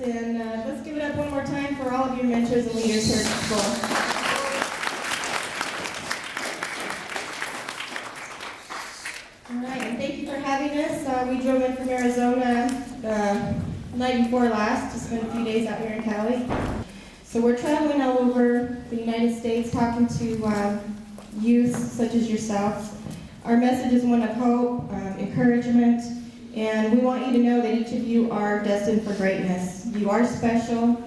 and let's give it up one more time for all of your mentors and leaders here at the school. All right, and thank you for having us. We drove in from Arizona the night before last to spend a few days out here in Cali. So we're traveling all over the United States talking to youth such as yourself. Our message is one of hope, encouragement, and we want you to know that each of you are destined for greatness. You are special,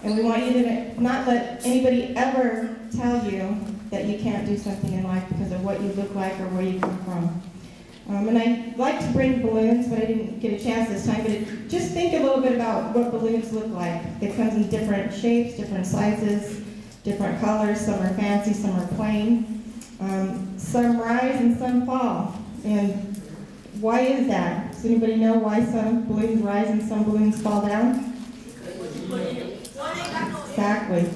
and we want you to not let anybody ever tell you that you can't do something in life because of what you look like or where you come from. And I like to bring balloons, but I didn't get a chance this time. But just think a little bit about what balloons look like. It comes in different shapes, different sizes, different colors. Some are fancy, some are plain. Some rise and some fall. And why is that? Does anybody know why some balloons rise and some balloons fall down? Exactly.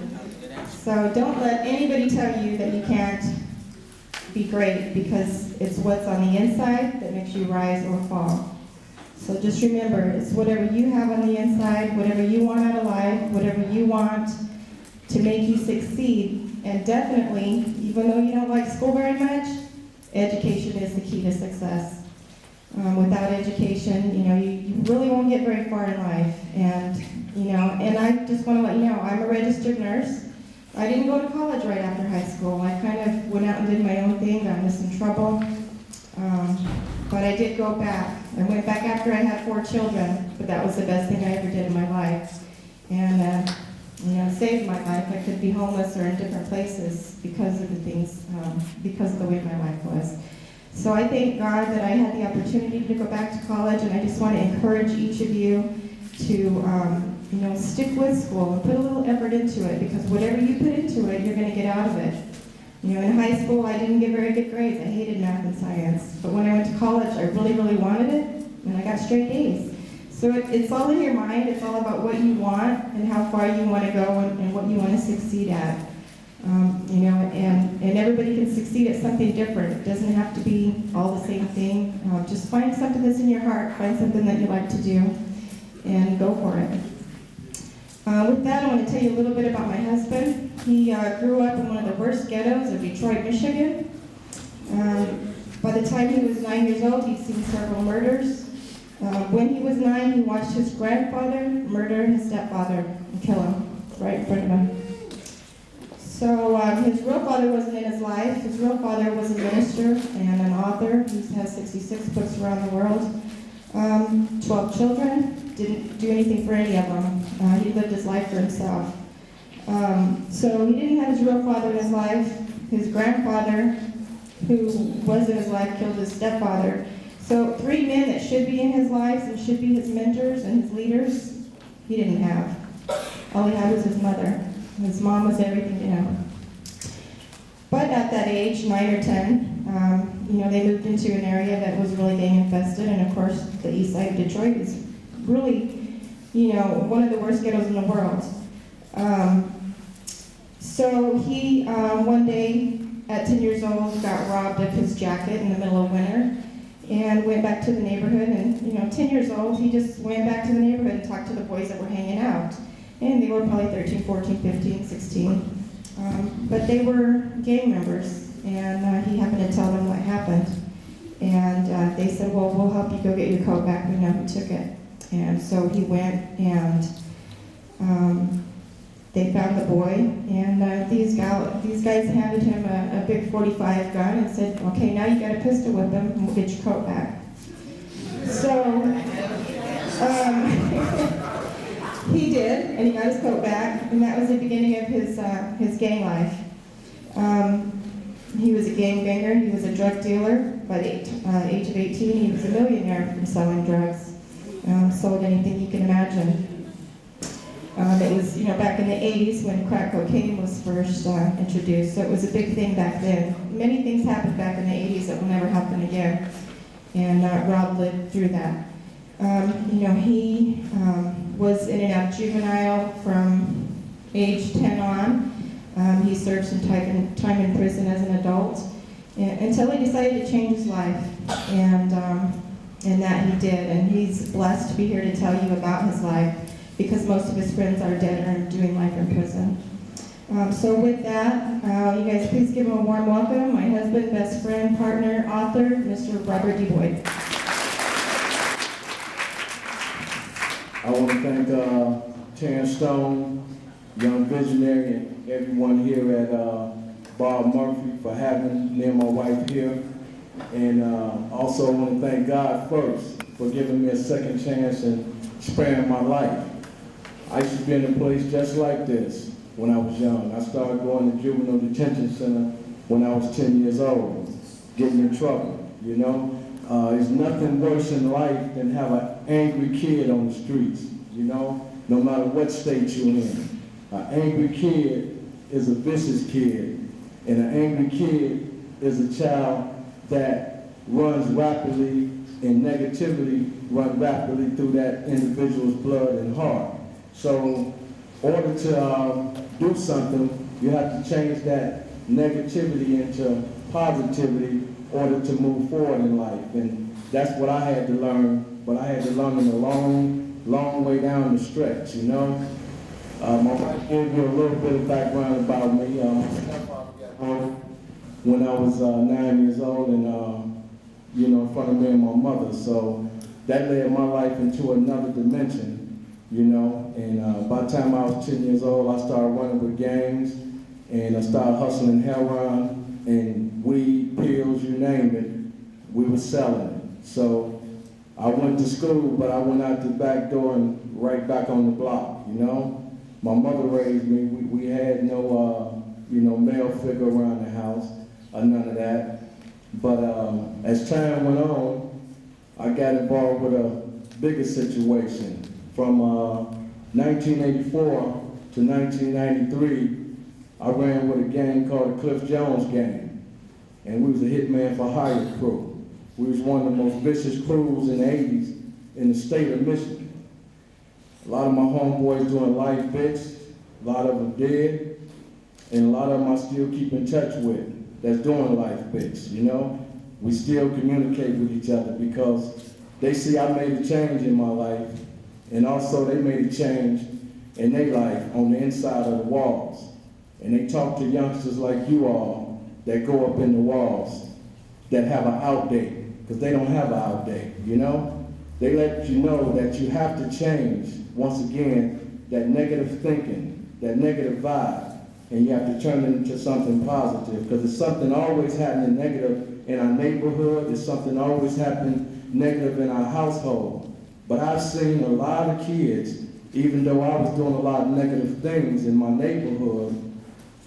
So don't let anybody tell you that you can't be great, because it's what's on the inside that makes you rise or fall. So just remember, it's whatever you have on the inside, whatever you want out of life, whatever you want to make you succeed. And definitely, even though you don't like school very much, education is the key to success. Without education, you really won't get very far in life. And I just want to let you know, I'm a registered nurse. I didn't go to college right after high school. I kind of went out and did my own thing, got into some trouble. But I did go back. I went back after I had 4 children, but that was the best thing I ever did in my life. And saved my life. I could be homeless or in different places because of the things, because of the way my life was. So I thank God that I had the opportunity to go back to college, and I just want to encourage each of you to stick with school and put a little effort into it, because whatever you put into it, you're going to get out of it. In high school, I didn't get very good grades. I hated math and science. But when I went to college, I really, really wanted it, and I got straight A's. So it's all in your mind. It's all about what you want and how far you want to go and what you want to succeed at. And everybody can succeed at something different. It doesn't have to be all the same thing. Just find something that's in your heart. Find something that you like to do, and go for it. With that, I want to tell you a little bit about my husband. He grew up in one of the worst ghettos of Detroit, Michigan. By the time he was 9 years old, he'd seen several murders. When he was 9, he watched his grandfather murder his stepfather and kill him right in front of him. So his real father wasn't in his life. His real father was a minister and an author. He has 66 books around the world. 12 children. Didn't do anything for any of them. He lived his life for himself. So he didn't have his real father in his life. His grandfather, who was in his life, killed his stepfather. So 3 men that should be in his life and should be his mentors and his leaders, he didn't have. All he had was his mother. His mom was everything to him. But at that age, 9 or 10, they moved into an area that was really gang infested, and of course, the east side of Detroit is really, one of the worst ghettos in the world. So he, one day, at 10 years old, got robbed of his jacket in the middle of winter, and went back to the neighborhood. And 10 years old, he just went back to the neighborhood and talked to the boys that were hanging out. And they were probably 13, 14, 15, 16. But they were gang members, and he happened to tell them what happened. And they said, well, we'll help you go get your coat back. We know who took it. And so he went, and they found the boy. And these guys handed him a big .45 gun and said, okay, now you got a pistol with him, and we'll get your coat back. So he did, and he got his coat back, and that was the beginning of his gang life. He was a gangbanger. He was a drug dealer. By the age of 18, he was a millionaire from selling drugs. Sold anything you can imagine. It was, back in the 80s when crack cocaine was first introduced, so it was a big thing back then. Many things happened back in the 80s that will never happen again, and Rob lived through that. He was in and out of juvenile from age 10 on. He served some time in prison as an adult until he decided to change his life, and that he did. And he's blessed to be here to tell you about his life. because most of his friends are dead or doing life in prison. So with that, you guys please give him a warm welcome. My husband, best friend, partner, author, Mr. Robert D. Boyd. I want to thank Terrence Stone, Young Visionary, and everyone here at Bob Murphy for having me and my wife here. And also I want to thank God first for giving me a second chance and sparing my life. I used to be in a place just like this when I was young. I started going to juvenile detention center when I was 10 years old, getting in trouble, you know. There's nothing worse in life than have an angry kid on the streets, you know, no matter what state you're in. An angry kid is a vicious kid, and an angry kid is a child that runs rapidly and negativity run rapidly through that individual's blood and heart. So in order to do something, you have to change that negativity into positivity in order to move forward in life. And that's what I had to learn, but I had to learn in a long, long way down the stretch, you know. My wife gave you a little bit of background about me. When I was 9 years old and, you know, in front of me and my mother. So that led my life into another dimension, you know. And by the time I was 10 years old, I started running with gangs, and I started hustling heroin and weed, pills, you name it. We were selling it. So I went to school, but I went out the back door and right back on the block, you know. My mother raised me. We had no, you know, male figure around the house. None of that. But as time went on, I got involved with a bigger situation. From 1984 to 1993, I ran with a gang called the Cliff Jones Gang. And we was a hitman for hire crew. We was one of the most vicious crews in the 80s in the state of Michigan. A lot of my homeboys doing life bits, a lot of them dead, and a lot of them I still keep in touch with. That's doing life bits, you know? We still communicate with each other because they see I made a change in my life, and also they made a change in their life on the inside of the walls. And they talk to youngsters like you all that go up in the walls that have an out date, because they don't have an out date, you know? They let you know that you have to change, once again, that negative thinking, that negative vibe. And you have to turn it into something positive, because it's something always happening negative in our neighborhood. It's something always happening negative in our household. But I've seen a lot of kids, even though I was doing a lot of negative things in my neighborhood,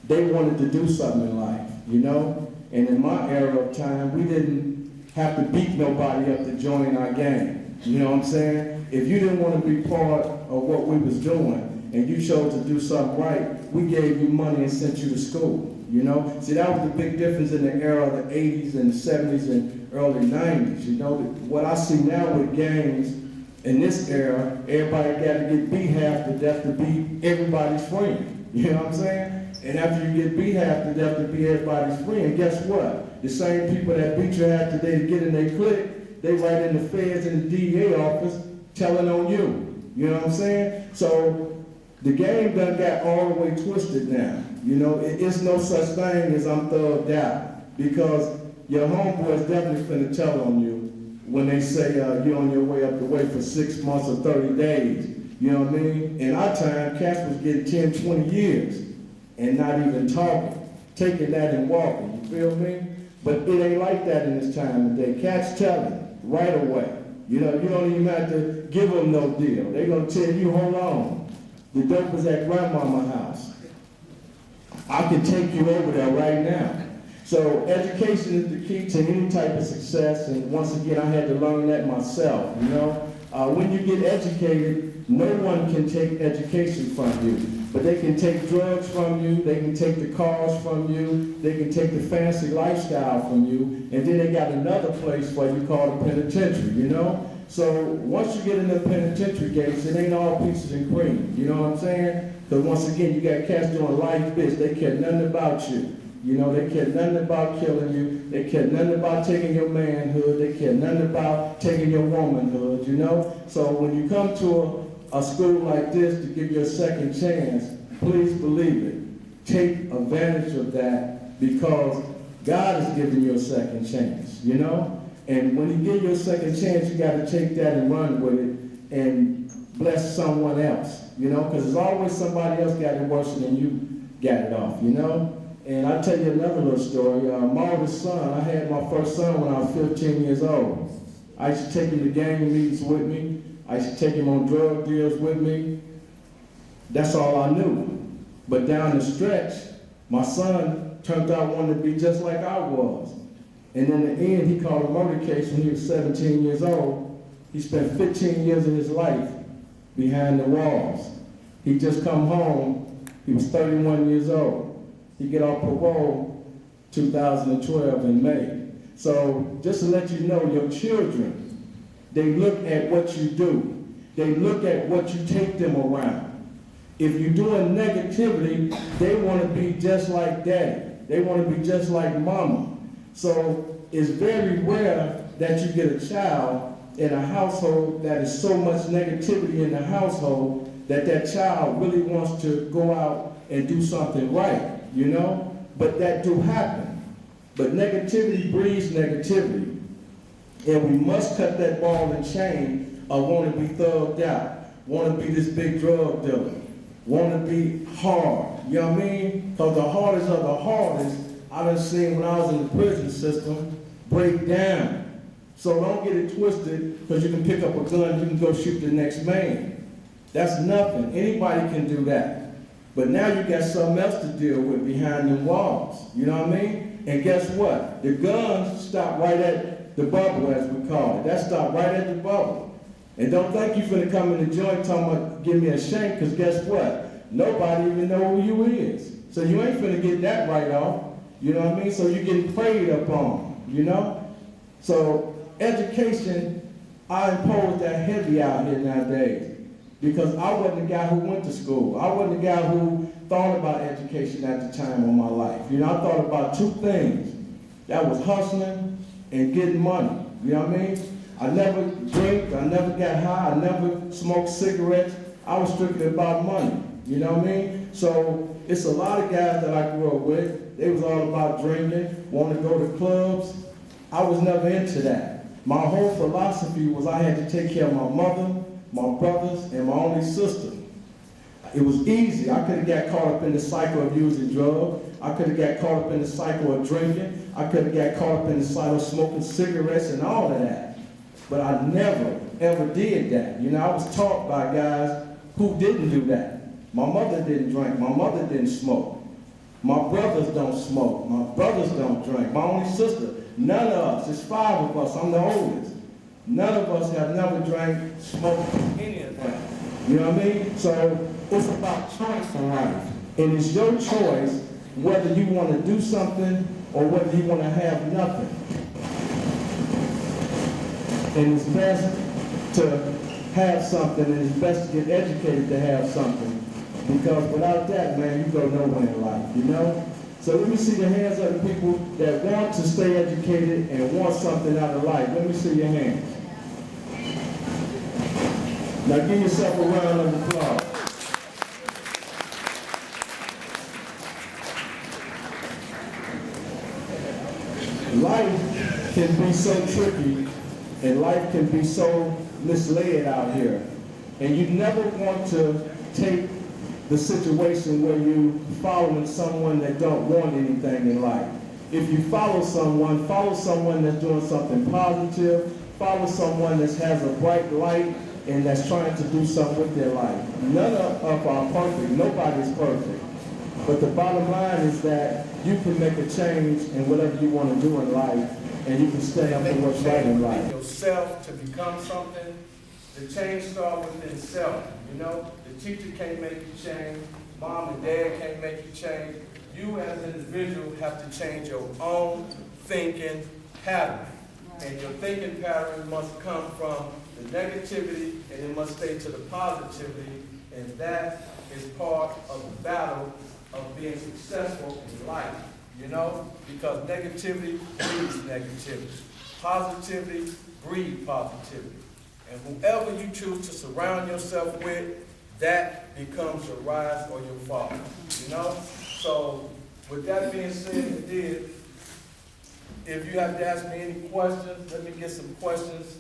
they wanted to do something in life, you know? And in my era of time, we didn't have to beat nobody up to join our gang. You know what I'm saying? If you didn't want to be part of what we was doing, and you chose to do something right, we gave you money and sent you to school, you know? See, that was the big difference in the era of the 80s and the 70s and early 90s, you know? What I see now with gangs in this era, everybody got to get beat half to death to be everybody's friend, you know what I'm saying? And after you get beat half to death to be everybody's friend, guess what? The same people that beat you half to death to get in their clique, they write in the feds and the DEA office telling on you, you know what I'm saying? So, the game done got all the way twisted now. You know, it's no such thing as I'm thugged out, because your homeboys definitely finna tell on you when they say you're on your way up the way for 6 months or 30 days. You know what I mean? In our time, cats was getting 10, 20 years and not even talking, taking that and walking, you feel me? But it ain't like that in this time today. Cats telling right away. You know, you don't even have to give them no deal. They gonna tell you, hold on. The dope is at grandmama's house. I can take you over there right now. So education is the key to any type of success, and once again, I had to learn that myself, you know? When you get educated, no one can take education from you, but they can take drugs from you, they can take the cars from you, they can take the fancy lifestyle from you, and then they got another place for you called a penitentiary, you know? So once you get in the penitentiary gates, it ain't all peaches and cream, you know what I'm saying? Because once again, you got cats doing life bits, they care nothing about you. You know, they care nothing about killing you, they care nothing about taking your manhood, they care nothing about taking your womanhood, you know? So when you come to a school like this to give you a second chance, please believe it. Take advantage of that because God is giving you a second chance, you know? And when he gives you a second chance, you got to take that and run with it and bless someone else, you know? Because there's always somebody else got it worse than you got it off, you know? And I'll tell you another little story. My oldest son, I had my first son when I was 15 years old. I used to take him to gang meetings with me. I used to take him on drug deals with me. That's all I knew. But down the stretch, my son turned out wanting to be just like I was. And in the end, he caught a murder case when he was 17 years old. He spent 15 years of his life behind the walls. He just come home. He was 31 years old. He get off parole 2012 in May. So just to let you know, your children, they look at what you do. They look at what you take them around. If you're doing negativity, they want to be just like daddy. They want to be just like mama. So it's very rare that you get a child in a household that is so much negativity in the household that that child really wants to go out and do something right. You know, but that do happen. But negativity breeds negativity. And we must cut that ball and chain of want to be thugged out, want to be this big drug dealer, want to be hard. You know what I mean? Because the hardest of the hardest, I done seen when I was in the prison system, break down. So don't get it twisted because you can pick up a gun, you can go shoot the next man. That's nothing. Anybody can do that. But now you got something else to deal with behind the walls. You know what I mean? And guess what? The guns stop right at the bubble, as we call it. That stopped right at the bubble. And don't think you finna come in the joint talking about give me a shank, because guess what? Nobody even know who you is. So you ain't finna get that right off. You know what I mean? So you're getting preyed upon, you know? So education, I impose that heavy out here nowadays. Because I wasn't the guy who went to school. I wasn't the guy who thought about education at the time of my life. You know, I thought about two things. That was hustling and getting money. You know what I mean? I never drank, I never got high, I never smoked cigarettes. I was strictly about money. You know what I mean? So it's a lot of guys that I grew up with. They was all about drinking, wanting to go to clubs. I was never into that. My whole philosophy was I had to take care of my mother, my brothers, and my only sister. It was easy. I could have got caught up in the cycle of using drugs. I could have got caught up in the cycle of drinking. I could have got caught up in the cycle of smoking cigarettes and all of that. But I never, ever did that. You know, I was taught by guys who didn't do that. My mother didn't drink. My mother didn't smoke. My brothers don't smoke. My brothers don't drink. My only sister, none of us. There's 5 of us. I'm the oldest. None of us have never drank, smoked, any of that. You know what I mean? So it's about choice in life. And it's your choice whether you want to do something or whether you want to have nothing. And it's best to have something, and it's best to get educated to have something. Because without that, man, you go nowhere in life, you know? So let me see the hands of the people that want to stay educated and want something out of life. Let me see your hands. Now give yourself a round of applause. Life can be so tricky and life can be so misled out here. And you never want to take the situation where you following someone that don't want anything in life. If you follow someone that's doing something positive, follow someone that has a bright light and that's trying to do something with their life. None of us are perfect. Nobody's perfect. But the bottom line is that you can make a change in whatever you want to do in life, and you can stay up for what's right in life. Yourself to become something, the change starts within self. You know, the teacher can't make you change. Mom and dad can't make you change. You as an individual have to change your own thinking pattern. And your thinking pattern must come from the negativity and it must stay to the positivity. And that is part of the battle of being successful in life. You know, because negativity breeds negativity. Positivity breeds positivity. And whoever you choose to surround yourself with, that becomes your rise or your fall. You know? So, with that being said, if you have to ask me any questions, let me get some questions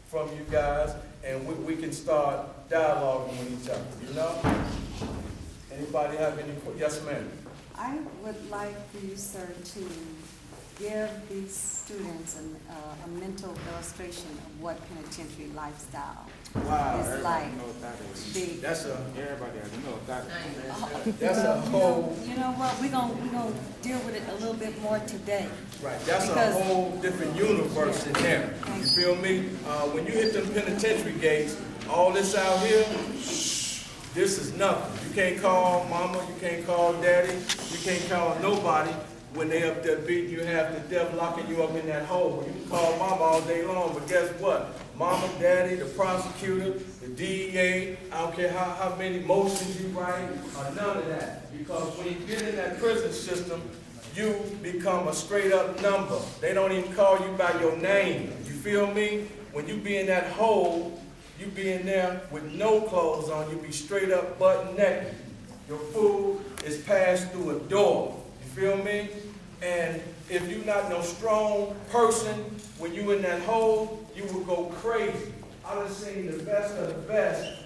from you guys, and we can start dialoguing with each other, you know? Anybody have any questions? Yes, ma'am. I would like for you, sir, to give these students a mental illustration of what penitentiary lifestyle Wow, is everybody like. know what that is. That's a Everybody already know what that is. that's a whole You know what, we're gonna deal with it a little bit more today. right. That's Because- a whole different universe in there. You feel me? When you hit them penitentiary gates, all this out here, this is nothing. You can't call mama, you can't call daddy, you can't call nobody when they up there beating you half to death, locking you up in that hole. You can call mama all day long, but guess what? Mama, daddy, the prosecutor, the DEA, I don't care how many motions you write, or none of that. Because when you get in that prison system, you become a straight up number. They don't even call you by your name. You feel me? When you be in that hole, you be in there with no clothes on, you be straight up butt naked. Your food is passed through a door. You feel me? And if you're not no strong person, when you in that hole, you will go crazy. I done seen the best of the best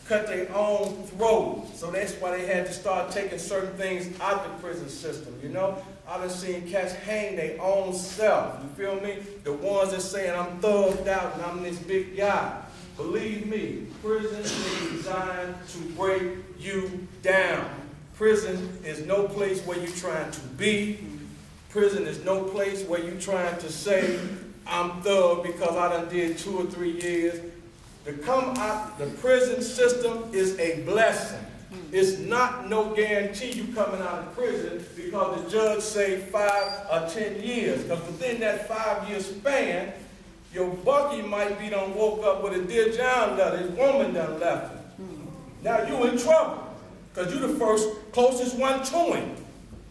cut their own throat. So that's why they had to start taking certain things out the prison system, you know? I done seen cats hang their own self, you feel me? The ones that saying, I'm thugged out and I'm this big guy. Believe me, prison is designed to break you down. Prison is no place where you're trying to be. Prison is no place where you're trying to say, I'm thug because I done did 2 or 3 years. To come out, the prison system is a blessing. It's not no guarantee you coming out of prison because the judge say 5 or 10 years. Because within that 5-year span, your Bucky might be done woke up with a Dear John letter. His woman done left him. Now you in trouble because you the first closest one to him.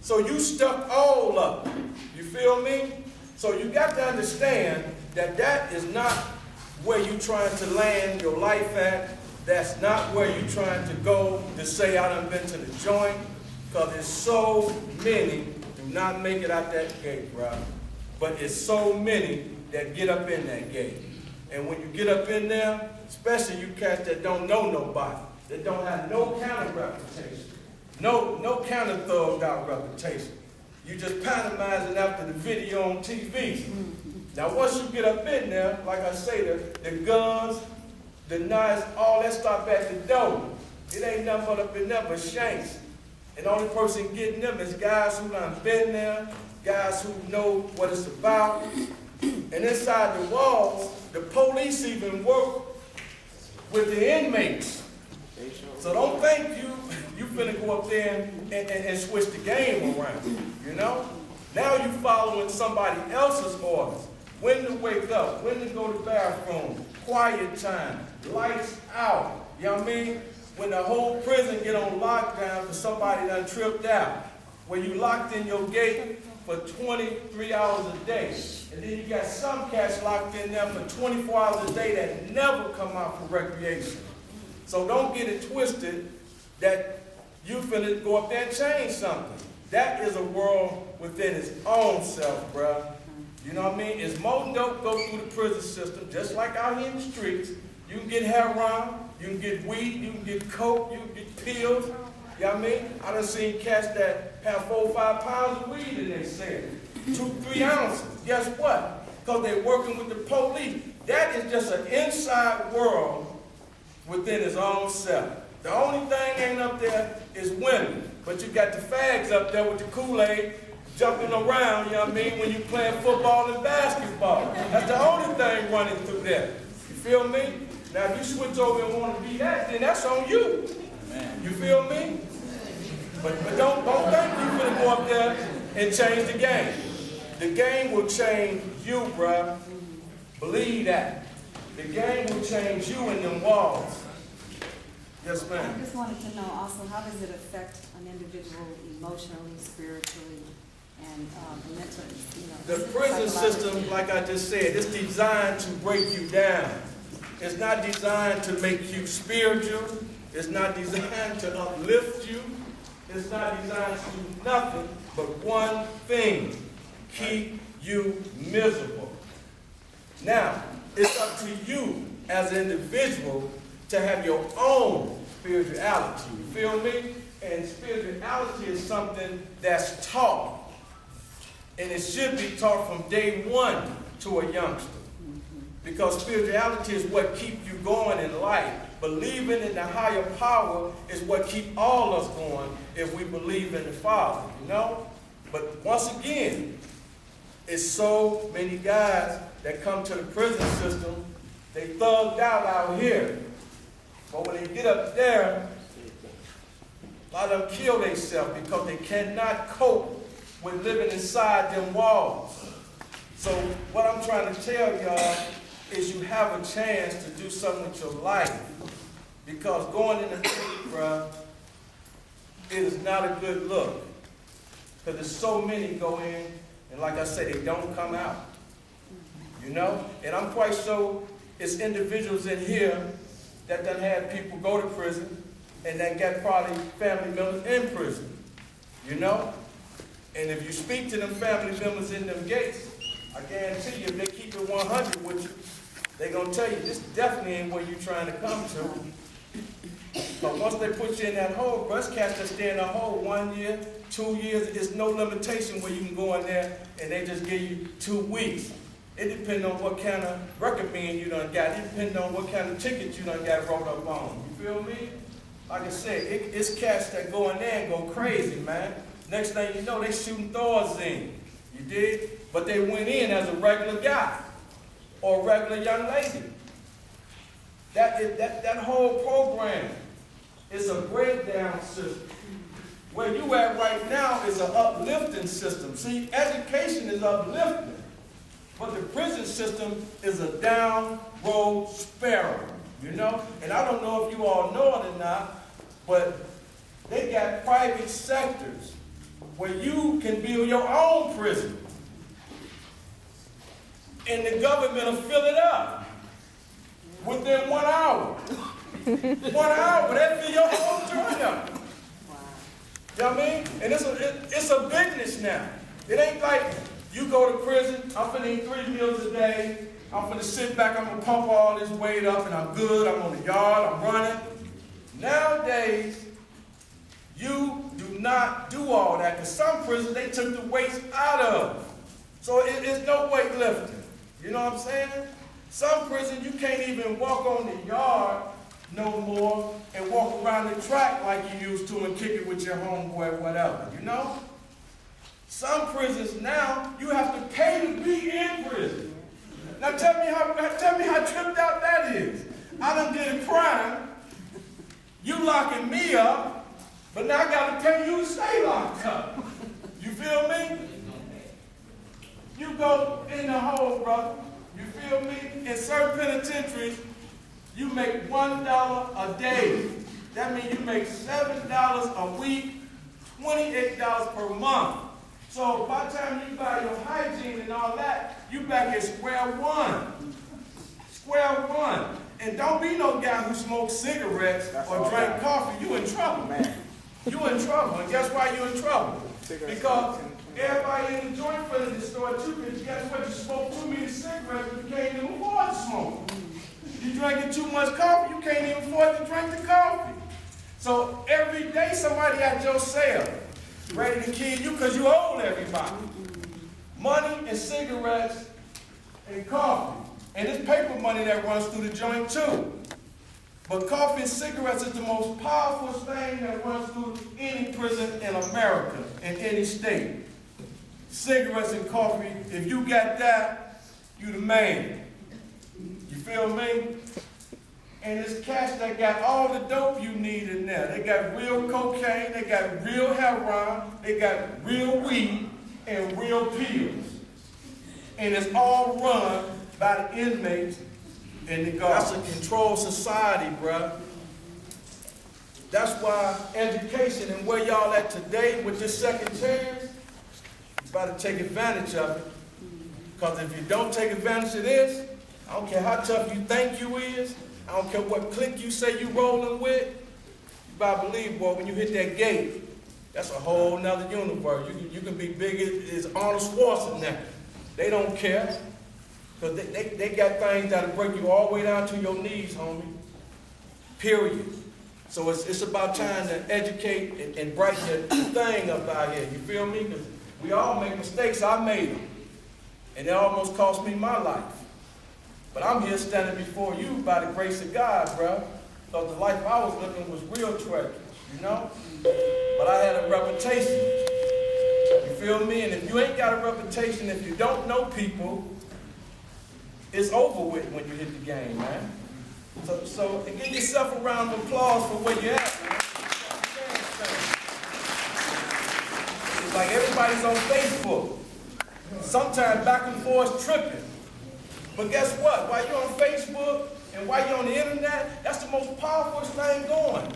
So you stuck all up. You feel me? So you got to understand that that is not where you're trying to land your life at. That's not where you're trying to go to say I done been to the joint. Because there's so many do not make it out that gate, bro. But it's so many that get up in that gate. And when you get up in there, especially you cats that don't know nobody, that don't have no counter reputation, no counter thugged out reputation. You just pantomizing after the video on TV. Now once you get up in there, like I say, the guns, the knives, all that start back the door. It ain't nothing but up in there but shanks. And the only person getting them is guys who done been there, guys who know what it's about. And inside the walls, the police even work with the inmates. So don't think you finna go up there and switch the game around, you know? Now you following somebody else's orders. When to wake up, when to go to the bathroom, quiet time, lights out, you know what I mean? When the whole prison get on lockdown for somebody done tripped out, where you locked in your gate for 23 hours a day. And then you got some cats locked in there for 24 hours a day that never come out for recreation. So don't get it twisted that you finna go up there and change something. That is a world within its own self, bruh. You know what I mean? It's more dope go through the prison system, just like out here in the streets. You can get heroin, you can get weed, you can get coke, you can get pills. You know what I mean? I done seen cats that have 4 or 5 pounds of weed in their cell. 2-3 ounces. Guess what? Because they're working with the police. That is just an inside world within its own self. The only thing ain't up there is women. But you got the fags up there with the Kool-Aid jumping around, you know what I mean, when you playing football and basketball. That's the only thing running through there. You feel me? Now if you switch over and want to be that, then that's on you. You feel me? But don't think you finna go up there and change the game. The game will change you, bruh. Believe that. The game will change you in them walls. Yes, ma'am. I just wanted to know also, how does it affect an individual emotionally, spiritually, and mentally? You know, The prison system, like I just said, it's designed to break you down. is not designed to make you spiritual. It's not designed to uplift you. It's not designed to do nothing but one thing: keep you miserable. Now, it's up to you as an individual to have your own spirituality. You feel me? And spirituality is something that's taught. And it should be taught from day one to a youngster. Because spirituality is what keeps you going in life. Believing in the higher power is what keeps all us going if we believe in the Father, you know? But once again, it's so many guys that come to the prison system, they thugged out here. But when they get up there, a lot of them kill themselves because they cannot cope with living inside them walls. So what I'm trying to tell y'all is you have a chance to do something with your life. Because going in the city, bruh, it is not a good look. Because there's so many go in, and like I said, they don't come out. You know? And I'm quite sure it's individuals in here that done had people go to prison, and that got probably family members in prison. You know? And if you speak to them family members in them gates, I guarantee you, if they keep it 100 with you, they're going to tell you, this definitely ain't where you're trying to come to. But once they put you in that hole, breast cats that stay in the hole 1 year, 2 years, it's no limitation where you can go in there and they just give you 2 weeks. It depends on what kind of recommend you done got. It depends on what kind of ticket you done got wrote up on. You feel me? Like I said, it's cats that go in there and go crazy, man. Next thing you know, they shooting Thors in. You dig? But they went in as a regular guy or a regular young lady. That whole program is a breakdown system. Where you at right now is an uplifting system. See, education is uplifting, but the prison system is a down road spiral, you know? And I don't know if you all know it or not, but they got private sectors where you can build your own prison. And the government will fill it up within 1 hour. 1 hour, they fill your whole joint up. You know what I mean? And it's a business now. It ain't like you go to prison, I'm finna eat 3 meals a day, I'm finna sit back, I'm gonna pump all this weight up, and I'm good, I'm on the yard, I'm running. Nowadays, you do not do all that, because some prisons, they took the weights out of. So it's no weightlifting. You know what I'm saying? Some prisons, you can't even walk on the yard no more and walk around the track like you used to and kick it with your homeboy or whatever, you know? Some prisons now, you have to pay to be in prison. Now tell me how tripped out that is. I done did a crime, you locking me up, but now I gotta pay you to stay locked up. You feel me? You go in the hole, brother. You feel me? In certain penitentiaries, you make $1 a day. That means you make $7 a week, $28 per month. So by the time you buy your hygiene and all that, you back at square one. Square one. And don't be no guy who smokes cigarettes or drink coffee. You in trouble, man. You in trouble. And guess why you in trouble? Because everybody in the joint front of the store too, because guess what? You smoke too many cigarettes, you can't even afford to smoke. You drinking too much coffee, you can't even afford to drink the coffee. So every day somebody at your cell ready to kill you because you owe everybody. Money and cigarettes and coffee. And it's paper money that runs through the joint too. But coffee and cigarettes is the most powerful thing that runs through any prison in America, in any state. Cigarettes and coffee, if you got that, you the man. You feel me? And it's cats that got all the dope you need in there. They got real cocaine, they got real heroin, they got real weed, and real pills. And it's all run by the inmates and the guards. That's a controlled society, bruh. That's why education and where y'all at today with this second chance, you better take advantage of it. Because if you don't take advantage of this, I don't care how tough you think you is. I don't care what clique you say you rolling with. You better believe, boy, when you hit that gate, that's a whole nother universe. You can be big as Arnold Schwarzenegger. They don't care. Because they got things that'll break you all the way down to your knees, homie. Period. So it's about trying to educate and brighten the thing up out here. You feel me? Because we all make mistakes. I made them. And it almost cost me my life. But I'm here standing before you by the grace of God, bro. Because the life I was living was real treacherous, you know? But I had a reputation. You feel me? And if you ain't got a reputation, if you don't know people, it's over with when you hit the game, man. So give yourself a round of applause for where you're at, man. It's like everybody's on Facebook. Sometimes back and forth tripping. But guess what? While you're on Facebook and while you're on the internet, that's the most powerful thing going.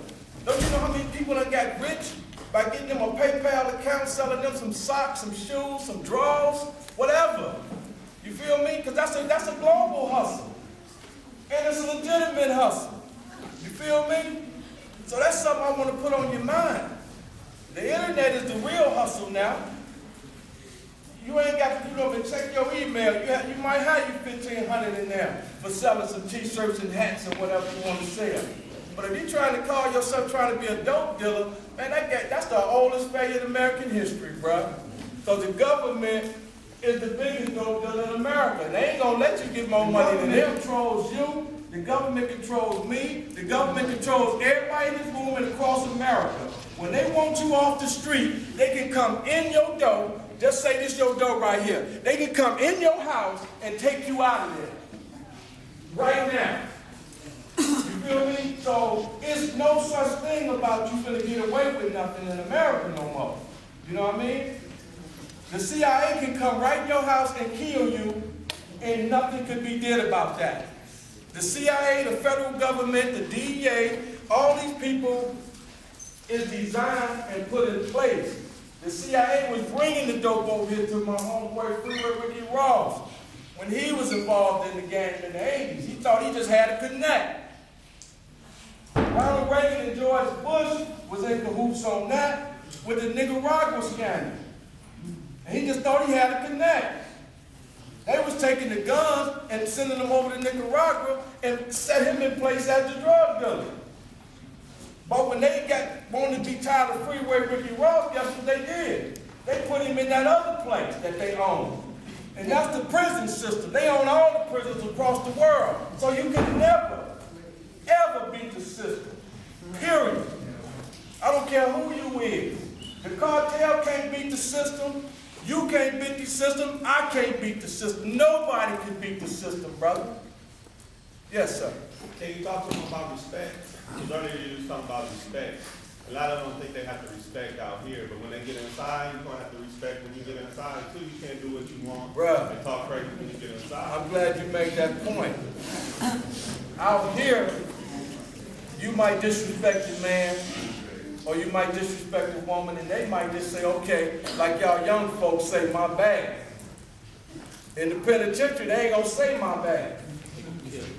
Don't you know how many people done got rich by getting them a PayPal account, selling them some socks, some shoes, some drawers, whatever? You feel me? Because that's a global hustle. And it's a legitimate hustle. You feel me? So that's something I want to put on your mind. The internet is the real hustle now. You ain't got to go and check your email. You might have your $1,500 in there for selling some t-shirts and hats or whatever you want to sell. But if you're trying to call yourself trying to be a dope dealer, man, that's the oldest failure in American history, bro. Because the government is the biggest dope dealer in America. They ain't gonna let you get more money than them. Controls you. The government controls me. The government controls everybody in this room and across America. When they want you off the street, they can come in your door. Just say this your door right here. They can come in your house and take you out of there. Right now. You feel me? So it's no such thing about you finna get away with nothing in America no more. You know what I mean? The CIA can come right in your house and kill you, and nothing could be did about that. The CIA, the federal government, the DEA, all these people is designed and put in place. The CIA was bringing the dope over here to my homeboy Freeway Ricky Ross when he was involved in the game in the 80s. He thought he just had to connect. Ronald Reagan and George Bush was in cahoots on that with the Nicaragua scandal. And he just thought he had to connect. They was taking the guns and sending them over to Nicaragua and set him in place as the drug dealer. But when they wanted to be tired of Freeway Ricky Ross, guess what they did? They put him in that other place that they own. And that's the prison system. They own all the prisons across the world. So you can never, ever beat the system. Period. I don't care who you is. The cartel can't beat the system. You can't beat the system. I can't beat the system. Nobody can beat the system, brother. Yes, sir. Can you talk to them about respect? Because earlier you was talking about respect. A lot of them think they have to respect out here, but when they get inside, you're going to have to respect when you get inside, too. You can't do what you want Bruh. and talk crazy when you get inside. I'm glad you made that point. Out here, you might disrespect a man, or you might disrespect a woman, and they might just say, okay, like y'all young folks say, my bad. In the penitentiary, they ain't gonna say my bad.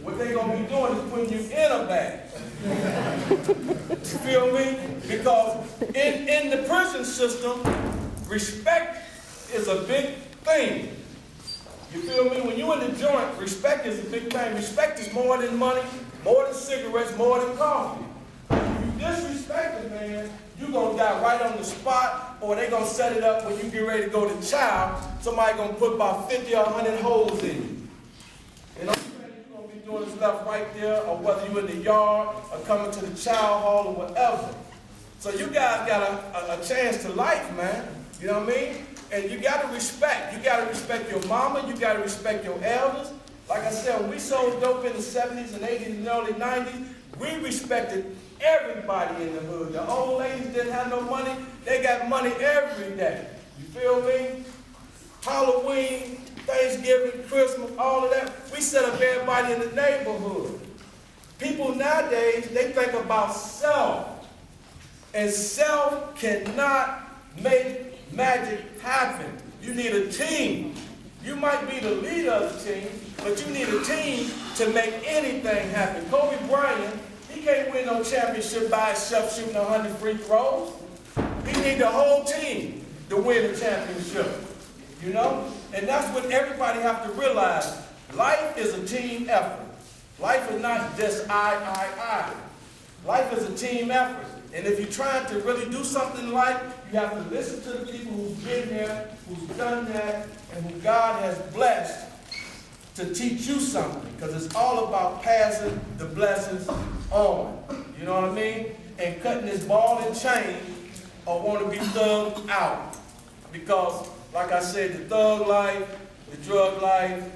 What they gonna be doing is putting you in a bag. You feel me? Because in the prison system, respect is a big thing. You feel me? When you in the joint, respect is a big thing. Respect is more than money, more than cigarettes, more than coffee. If you disrespect a man, you gonna die right on the spot, or they gonna set it up when you get ready to go to trial. Somebody gonna put about 50 or 100 holes in you. You know? Doing stuff right there, or whether you're in the yard or coming to the child hall or whatever. So you guys got a chance to life, man. You know what I mean? And you got to respect. You got to respect your mama. You got to respect your elders. Like I said, when we sold dope in the 70s and 80s and early 90s, we respected everybody in the hood. The old ladies didn't have no money. They got money every day. You feel me? Halloween, Thanksgiving, Christmas, all of that. We set up everybody in the neighborhood. People nowadays, they think about self. And self cannot make magic happen. You need a team. You might be the leader of the team, but you need a team to make anything happen. Kobe Bryant, he can't win no championship by himself shooting 100 free throws. He needs the whole team to win a championship, you know? And that's what everybody have to realize. Life is a team effort. Life is not just I. Life is a team effort. And if you're trying to really do something in life, you have to listen to the people who've been there, who's done that, and who God has blessed to teach you something. Because it's all about passing the blessings on. You know what I mean? And cutting this ball and chain or want to be thugged out. Because, like I said, the thug life, the drug life,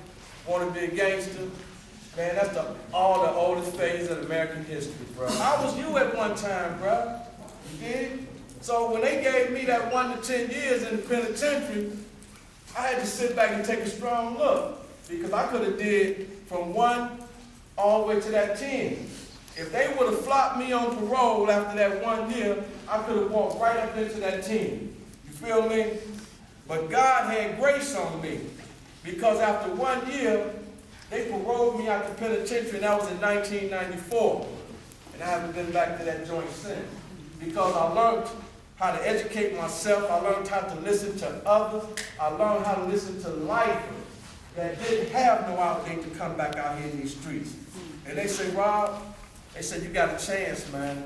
want to be a gangster, man, that's all the oldest phase of American history, bro. How was you at one time, bro? You did? So when they gave me that 1 to 10 years in the penitentiary, I had to sit back and take a strong look because I could have did from 1 all the way to that 10. If they would have flopped me on parole after that 1 year, I could have walked right up into that 10. You feel me? But God had grace on me because after 1 year, they paroled me out the penitentiary, and that was in 1994. And I haven't been back to that joint since. Because I learned how to educate myself. I learned how to listen to others. I learned how to listen to lifers that didn't have no outlet to come back out here in these streets. And they say, Rob, they said, you got a chance, man.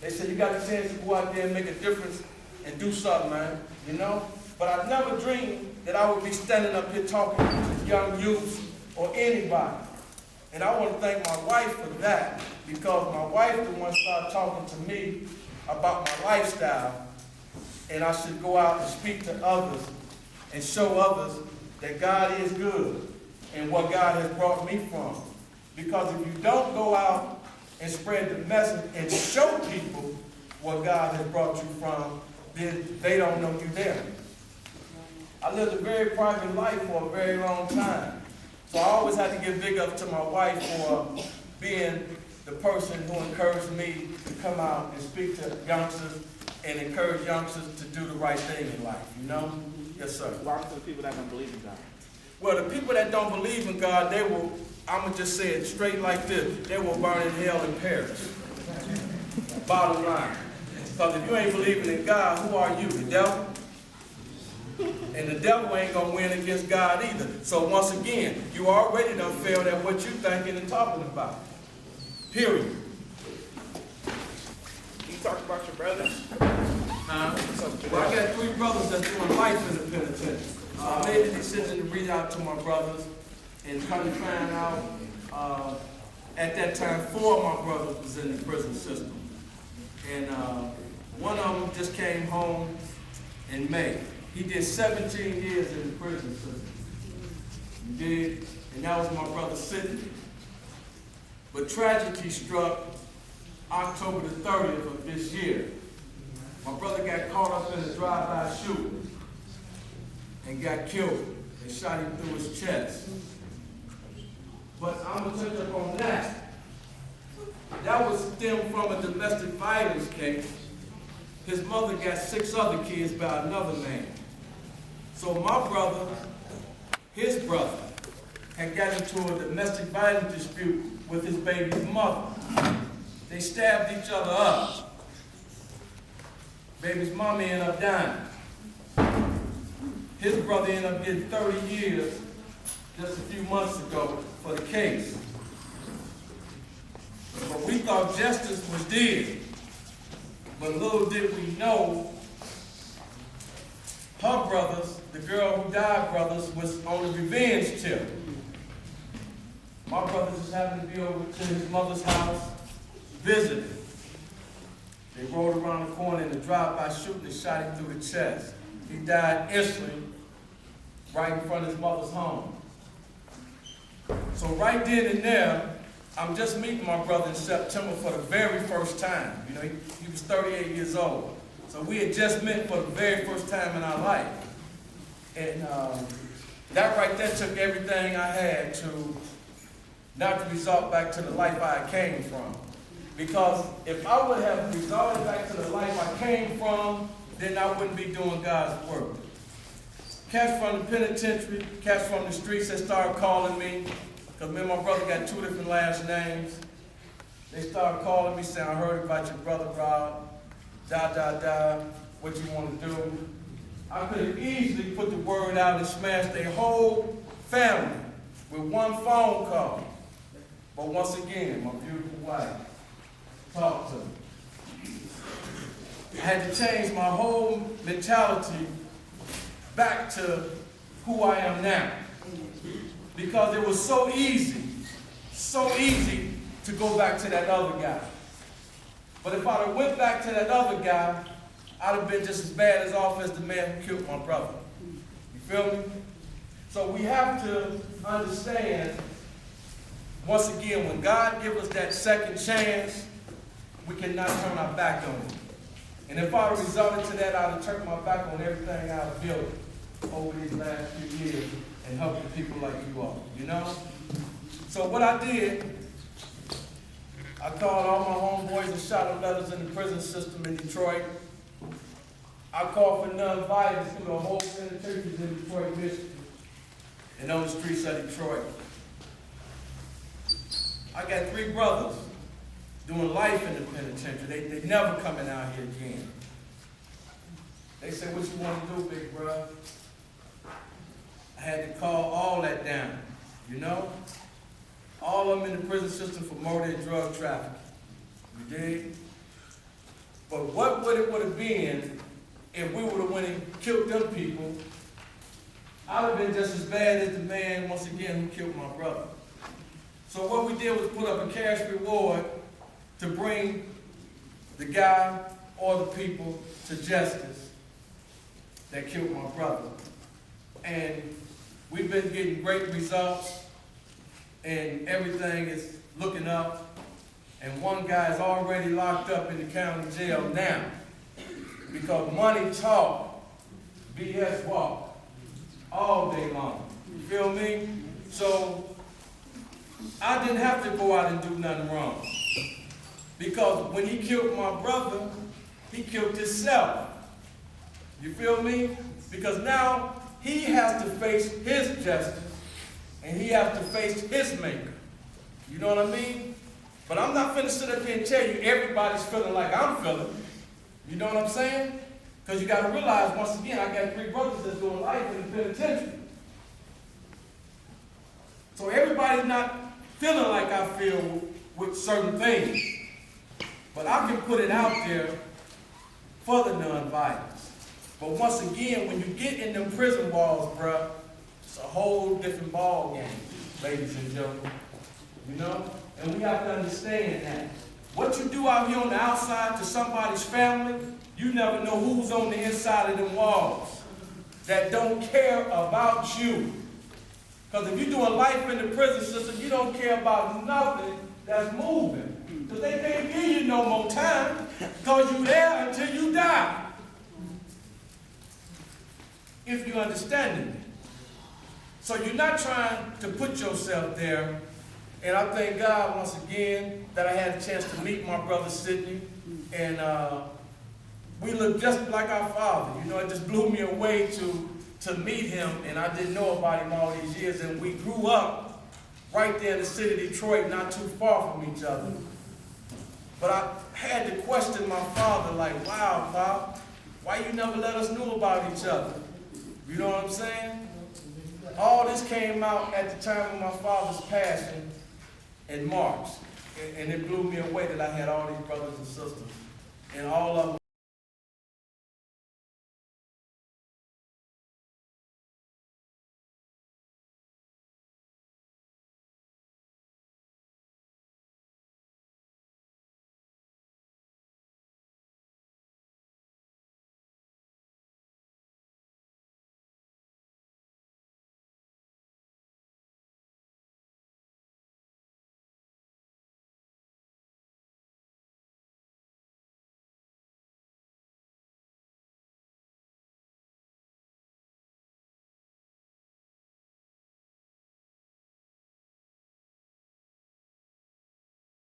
They said, you got a chance to go out there and make a difference and do something, man. You know? But I never dreamed that I would be standing up here talking to young youths or anybody. And I want to thank my wife for that, because my wife the one started talking to me about my lifestyle, and I should go out and speak to others and show others that God is good and what God has brought me from. Because if you don't go out and spread the message and show people what God has brought you from, then they don't know you there. I lived a very private life for a very long time. So I always had to give big up to my wife for being the person who encouraged me to come out and speak to youngsters and encourage youngsters to do the right thing in life, you know? Yes, sir. Walk to the people that don't believe in God. Well, the people that don't believe in God, they will, I'm going to just say it straight like this, they will burn in hell and perish. Bottom line. Because if you ain't believing in God, who are you, the devil? And the devil ain't going to win against God either. So once again, you already done failed at what you thinking and talking about. Period. You talk about your brothers? Well, I got 3 brothers that's doing life in the penitentiary. I made the decision to reach out to my brothers and come to find out at that time 4 of my brothers was in the prison system. And one of them just came home in May. He did 17 years in the prison system. He did, and that was my brother Sidney. But tragedy struck October the 30th of this year. My brother got caught up in a drive-by shooting and got killed. They shot him through his chest. But I'm going to touch up on that. That was stemmed from a domestic violence case. His mother got 6 other kids by another man. So my brother, his brother, had got into a domestic violence dispute with his baby's mother. They stabbed each other up. Baby's mama ended up dying. His brother ended up getting 30 years just a few months ago for the case. But we thought justice was dead. But little did we know, her brothers, the girl who died brothers, was on a revenge tip. My brother just happened to be over to his mother's house visiting. They rode around the corner in a drive-by shooting and shot him through the chest. He died instantly right in front of his mother's home. So right then and there, I'm just meeting my brother in September for the very first time. You know, he was 38 years old. So we had just met for the very first time in our life. And that right there took everything I had to not to resort back to the life I came from. Because if I would have resorted back to the life I came from, then I wouldn't be doing God's work. cats from the penitentiary, cats from the streets that started calling me, because me and my brother got 2 different last names. They started calling me saying, I heard about your brother, Rob, what you want to do. I could have easily put the word out and smashed their whole family with one phone call. But once again, my beautiful wife talked to me. I had to change my whole mentality back to who I am now. Because it was so easy to go back to that other guy. But if I'd have went back to that other guy, I'd have been just as bad as off as the man who killed my brother. You feel me? So we have to understand, once again, when God gives us that second chance, we cannot turn our back on it. And if I'd have resorted to that, I'd have turned my back on everything I've built over these last few years and helping people like you all, you know? So what I did, I called all my homeboys and shot them letters in the prison system in Detroit. I called for nonviolence through the whole penitentiaries in Detroit, Michigan, and on the streets of Detroit. I got 3 brothers doing life in the penitentiary. They never coming out here again. They said, what you want to do, big bro? I had to call all that down, you know? All of them in the prison system for murder and drug trafficking. You dig? But what would it have been if we would have went and killed them people? I'd have been just as bad as the man, once again, who killed my brother. So what we did was put up a cash reward to bring the guy or the people to justice that killed my brother. And we've been getting great results, and everything is looking up. And one guy is already locked up in the county jail now because money talk, BS walk, all day long. You feel me? So I didn't have to go out and do nothing wrong. Because when he killed my brother, he killed himself. You feel me? Because now he has to face his justice, and he has to face his maker. You know what I mean? But I'm not finna sit up here and tell you everybody's feeling like I'm feeling. You know what I'm saying? Because you got to realize, once again, I got 3 brothers that's doing life in the penitentiary. So everybody's not feeling like I feel with certain things. But I can put it out there for the nonviolence. But once again, when you get in them prison walls, bruh, it's a whole different ball game, ladies and gentlemen. You know? And we have to understand that. What you do out here on the outside to somebody's family, you never know who's on the inside of them walls that don't care about you. Because if you're doing life in the prison system, you don't care about nothing that's moving. Because they can't give you no more time because you're there until you die. If you understand it. So you're not trying to put yourself there. And I thank God once again that I had a chance to meet my brother Sidney. And we look just like our father. You know, it just blew me away to meet him. And I didn't know about him all these years. And we grew up right there in the city of Detroit, not too far from each other. But I had to question my father, like, wow, Pop, why you never let us know about each other? You know what I'm saying? All this came out at the time of my father's passing in March. And it blew me away that I had all these brothers and sisters. And all of them